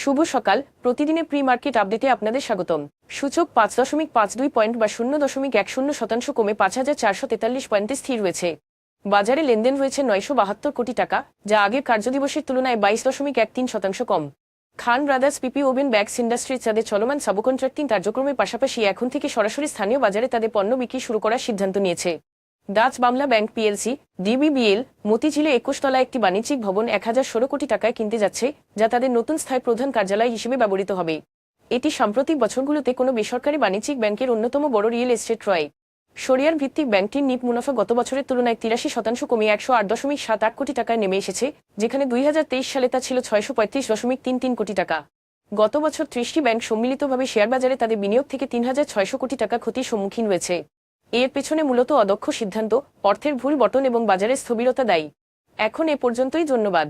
শুভ সকাল। প্রতিদিনের pre market আপডেটে আপনাদের স্বাগতম। সূচক 5.52 পয়েন্ট বা 0.10% কমে 5,443 পয়েন্টে স্থির রয়েছে। বাজারে লেনদেন হয়েছে 972 কোটি টাকা, যা আগের কার্যদিবসের তুলনায় 22.13% কম। খান ব্রাদার্স পিপি ওভেন ব্যাগস ইন্ডাস্ট্রিজ তাদের চলমান সাবকন্ট্রাক্টিং কার্যক্রমের পাশাপাশি এখন থেকে সরাসরি স্থানীয় বাজারে তাদের পণ্য বিক্রি শুরু করার সিদ্ধান্ত নিয়েছে। Dutch Bangla bank PLC DBBL মতিঝিলে 21 তলা একটি বাণিজ্যিক ভবন 1016 কোটি টাকায় কিনতে যাচ্ছে, যা তাদের নতুন স্থায়ী প্রধান কার্যালয় হিসেবে ব্যবহৃত হবে। এটি সাম্প্রতিক বছরগুলোতে কোনো বেসরকারি বাণিজ্যিক ব্যাংকের অন্যতম বড় রিয়েল এস্টেট ক্রয়। শরিয়ার ভিত্তিক ব্যাংকটির নিট মুনাফা গত বছরের তুলনায় 83% কমে 108.78 কোটি টাকায় নেমে এসেছে, যেখানে 2023 সালে তা ছিল 635.33 কোটি টাকা। গত বছর 30টি ব্যাংক সম্মিলিতভাবে শেয়ার বাজারে তাদের বিনিয়োগ থেকে 3,600 কোটি টাকা ক্ষতির সম্মুখীন হয়েছে। এর পেছনে মূলত অদক্ষ সিদ্ধান্ত, অর্থের ভুল বণ্টন এবং বাজারের স্থবিরতা দায়ী। এখন এ পর্যন্তই, ধন্যবাদ।